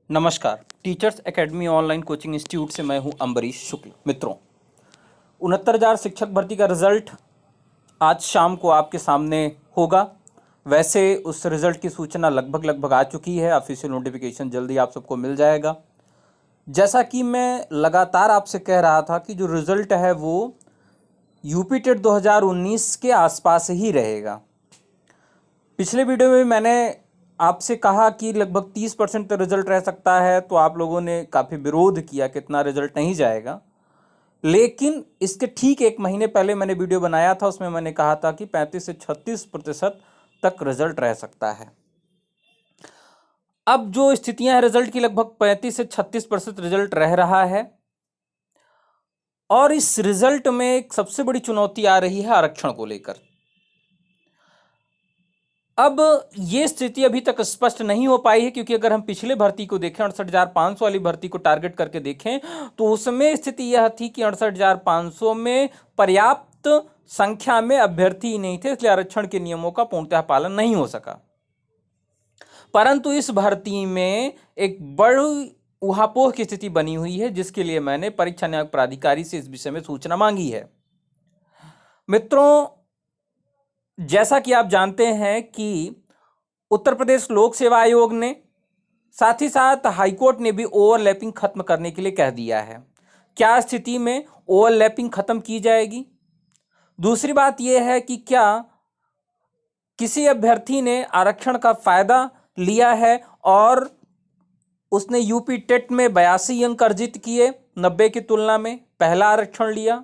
नमस्कार। Teachers academy online coaching institute से मैं हूं अम्बरीश शुक्ल। मित्रों, 69,000 शिक्षक भर्ती का रिजल्ट आज शाम को आपके सामने होगा। वैसे उस रिजल्ट की सूचना लगभग आ चुकी है। ऑफिशियल नोटिफिकेशन जल्दी आप सबको मिल जाएगा। जैसा कि मैं लगातार आपसे कह रहा था कि जो रिजल्ट है वो यूपी टेट 2019 के आसपास ही रहेगा। पिछले वीडियो में मैंने आपसे कहा कि लगभग 30% रिजल्ट रह सकता है, तो आप लोगों ने काफ़ी विरोध किया कि इतना रिजल्ट नहीं जाएगा। लेकिन इसके ठीक एक महीने पहले मैंने वीडियो बनाया था, उसमें मैंने कहा था कि 35 से 36% तक रिजल्ट रह सकता है। अब जो स्थितियां हैं रिजल्ट की, लगभग 35 से 36% रिजल्ट रह रहा है। और इस रिजल्ट में एक सबसे बड़ी चुनौती आ रही है आरक्षण को लेकर। अब ये स्थिति अभी तक स्पष्ट नहीं हो पाई है, क्योंकि अगर हम पिछले भर्ती को देखें, 68,500 वाली भर्ती को टारगेट करके देखें, तो उसमें स्थिति यह थी कि 68,500 में पर्याप्त संख्या में अभ्यर्थी ही नहीं थे, इसलिए आरक्षण के नियमों का पूर्णतः पालन नहीं हो सका। परंतु इस भर्ती में एक बड़ी उहापोह की स्थिति बनी हुई है, जिसके लिए मैंने परीक्षा न्याय प्राधिकारी से इस विषय में सूचना मांगी है। मित्रों, जैसा कि आप जानते हैं कि उत्तर प्रदेश लोक सेवा आयोग ने साथ ही साथ हाईकोर्ट ने भी ओवरलैपिंग खत्म करने के लिए कह दिया है। क्या स्थिति में ओवरलैपिंग खत्म की जाएगी? दूसरी बात यह है कि क्या किसी अभ्यर्थी ने आरक्षण का फायदा लिया है और उसने यूपी टेट में 82 अंक अर्जित किए 90 की तुलना में, पहला आरक्षण लिया।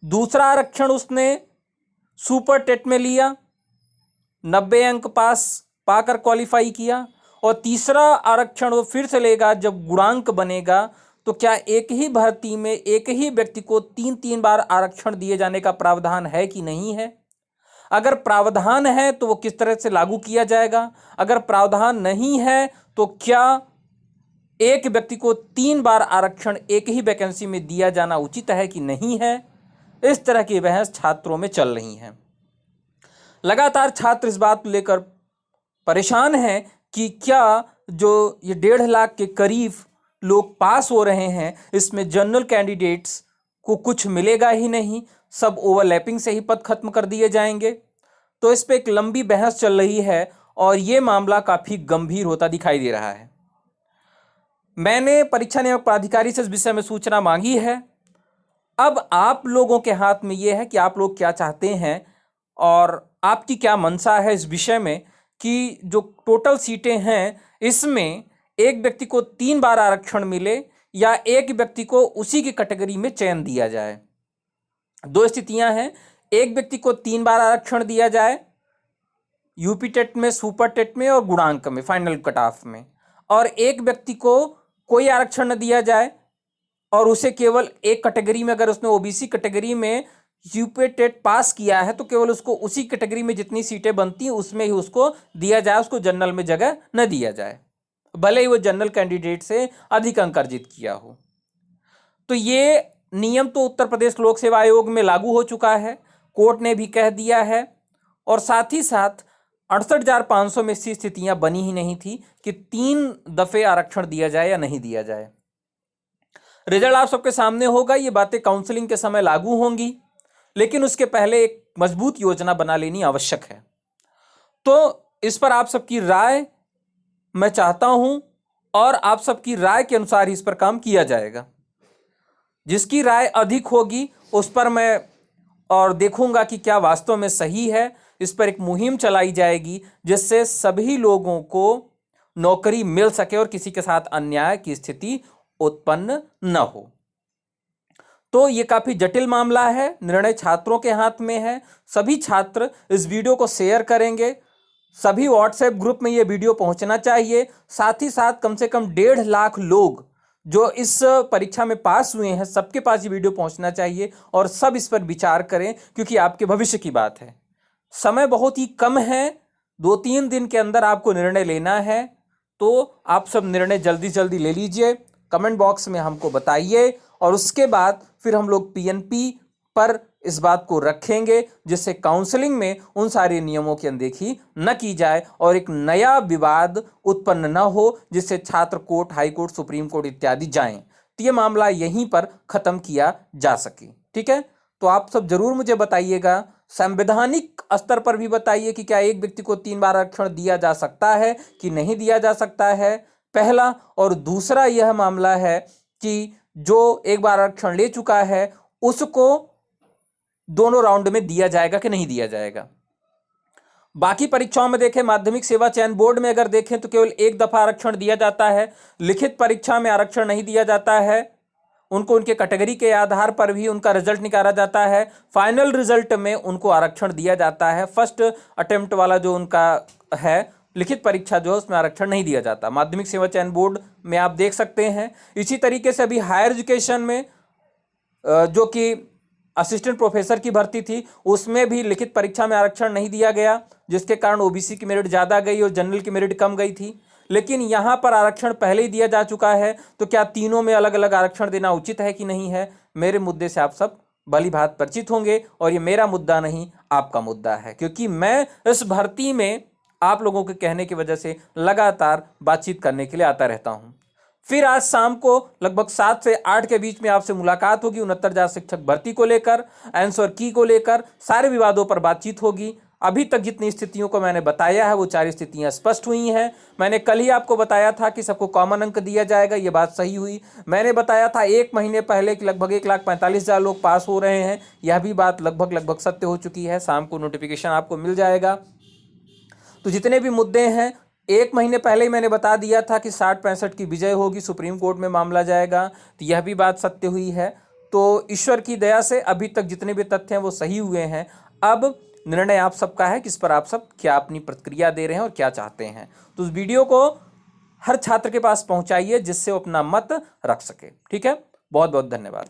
दूसरा आरक्षण उसने सुपर टेट में लिया, 90 अंक पाकर क्वालिफाई किया। और तीसरा आरक्षण वो फिर से लेगा जब गुणांक बनेगा। तो क्या एक ही भर्ती में एक ही व्यक्ति को 3-3 बार आरक्षण दिए जाने का प्रावधान है कि नहीं है? अगर प्रावधान है तो वो किस तरह से लागू किया जाएगा? अगर प्रावधान नहीं है तो क्या एक व्यक्ति को 3 बार आरक्षण एक ही वैकेंसी में दिया जाना उचित है कि नहीं है? इस तरह की बहस छात्रों में चल रही है। लगातार छात्र इस बात को लेकर परेशान हैं कि क्या जो ये 1.5 लाख के करीब लोग पास हो रहे हैं, इसमें जनरल कैंडिडेट्स को कुछ मिलेगा ही नहीं, सब ओवरलैपिंग से ही पद खत्म कर दिए जाएंगे। तो इस पर एक लंबी बहस चल रही है और ये मामला काफ़ी गंभीर होता दिखाई दे रहा है। मैंने परीक्षा नियामक प्राधिकारी से इस विषय में सूचना मांगी है। अब आप लोगों के हाथ में यह है कि आप लोग क्या चाहते हैं और आपकी क्या मंशा है इस विषय में कि जो टोटल सीटें हैं इसमें एक व्यक्ति को 3 बार आरक्षण मिले या एक व्यक्ति को उसी की कैटेगरी में चयन दिया जाए। दो स्थितियां हैं, एक व्यक्ति को 3 बार आरक्षण दिया जाए यूपी टेट में, सुपर टेट में और गुणांक में, फाइनल कट ऑफ में, और एक व्यक्ति को कोई आरक्षण न दिया जाए और उसे केवल एक कैटेगरी में, अगर उसने ओबीसी कैटेगरी में यूपी टेट पास किया है तो केवल उसको उसी कैटेगरी में जितनी सीटें बनती हैं उसमें ही उसको दिया जाए, उसको जनरल में जगह न दिया जाए, भले ही वो जनरल कैंडिडेट से अधिक अंक अर्जित किया हो। तो ये नियम तो उत्तर प्रदेश लोक सेवा आयोग में लागू हो चुका है, कोर्ट ने भी कह दिया है। और साथ ही साथ 68,500 में ऐसी स्थितियां बनी ही नहीं थी कि 3 दफे आरक्षण दिया जाए या नहीं दिया जाए। रिजल्ट आप सबके सामने होगा, ये बातें काउंसलिंग के समय लागू होंगी, लेकिन उसके पहले एक मजबूत योजना बना लेनी आवश्यक है। तो इस पर आप सबकी राय मैं चाहता हूं और आप सबकी राय के अनुसार इस पर काम किया जाएगा। जिसकी राय अधिक होगी उस पर मैं और देखूंगा कि क्या वास्तव में सही है। इस पर एक मुहिम चलाई जाएगी जिससे सभी लोगों को नौकरी मिल सके और किसी के साथ अन्याय की स्थिति उत्पन्न न हो। तो ये काफी जटिल मामला है, निर्णय छात्रों के हाथ में है। सभी छात्र इस वीडियो को शेयर करेंगे, सभी व्हाट्सएप ग्रुप में ये वीडियो पहुंचना चाहिए। साथ ही साथ कम से कम 1.5 लाख लोग जो इस परीक्षा में पास हुए हैं, सबके पास ये वीडियो पहुंचना चाहिए और सब इस पर विचार करें, क्योंकि आपके भविष्य की बात है। समय बहुत ही कम है, 2-3 दिन के अंदर आपको निर्णय लेना है। तो आप सब निर्णय जल्दी जल्दी ले लीजिए, कमेंट बॉक्स में हमको बताइए और उसके बाद फिर हम लोग पीएनपी पर इस बात को रखेंगे जिससे काउंसलिंग में उन सारे नियमों की अनदेखी न की जाए और एक नया विवाद उत्पन्न न हो जिससे छात्र court, high court, supreme court इत्यादि जाएं। तो ये मामला यहीं पर खत्म किया जा सके। ठीक है, तो आप सब जरूर मुझे बताइएगा, संवैधानिक स्तर पर भी बताइए कि क्या एक व्यक्ति को 3 बार आरक्षण दिया जा सकता है कि नहीं दिया जा सकता है, पहला। और दूसरा यह मामला है कि जो एक बार आरक्षण ले चुका है उसको दोनों राउंड में दिया जाएगा कि नहीं दिया जाएगा। बाकी परीक्षाओं में देखें, माध्यमिक सेवा चयन बोर्ड में अगर देखें तो केवल एक दफा आरक्षण दिया जाता है, लिखित परीक्षा में आरक्षण नहीं दिया जाता है, उनको उनके कैटेगरी के आधार पर भी उनका रिजल्ट निकाला जाता है, फाइनल रिजल्ट में उनको आरक्षण दिया जाता है। फर्स्ट अटेम्प्ट वाला जो उनका है लिखित परीक्षा जो है उसमें आरक्षण नहीं दिया जाता। माध्यमिक सेवा चयन बोर्ड में आप देख सकते हैं। इसी तरीके से अभी हायर एजुकेशन में जो कि असिस्टेंट प्रोफेसर की भर्ती थी उसमें भी लिखित परीक्षा में आरक्षण नहीं दिया गया, जिसके कारण ओबीसी की मेरिट ज़्यादा गई और जनरल की मेरिट कम गई थी। लेकिन यहाँ पर आरक्षण पहले ही दिया जा चुका है, तो क्या तीनों में अलग अलग आरक्षण देना उचित है कि नहीं है? मेरे मुद्दे से आप सब भली भांति परिचित होंगे और ये मेरा मुद्दा नहीं आपका मुद्दा है, क्योंकि मैं इस भर्ती में आप लोगों के कहने की वजह से लगातार बातचीत करने के लिए आता रहता हूँ। फिर आज शाम को लगभग 7 से 8 के बीच में आपसे मुलाकात होगी 69,000 शिक्षक भर्ती को लेकर, आंसर की को लेकर, सारे विवादों पर बातचीत होगी। अभी तक जितनी स्थितियों को मैंने बताया है वो 4 स्थितियां स्पष्ट हुई हैं। मैंने कल ही आपको बताया था कि सबको कॉमन अंक दिया जाएगा, ये बात सही हुई। मैंने बताया था 1 महीने पहले कि लगभग 1,45,000 लोग पास हो रहे हैं, यह भी बात लगभग सत्य हो चुकी है। शाम को नोटिफिकेशन आपको मिल जाएगा। तो जितने भी मुद्दे हैं 1 महीने पहले ही मैंने बता दिया था कि 60-65 की विजय होगी, सुप्रीम कोर्ट में मामला जाएगा, तो यह भी बात सत्य हुई है। तो ईश्वर की दया से अभी तक जितने भी तथ्य हैं वो सही हुए हैं। अब निर्णय आप सबका है कि इस पर आप सब क्या अपनी प्रतिक्रिया दे रहे हैं और क्या चाहते हैं। तो उस वीडियो को हर छात्र के पास पहुंचाइए जिससे वो अपना मत रख सके। ठीक है, बहुत बहुत धन्यवाद।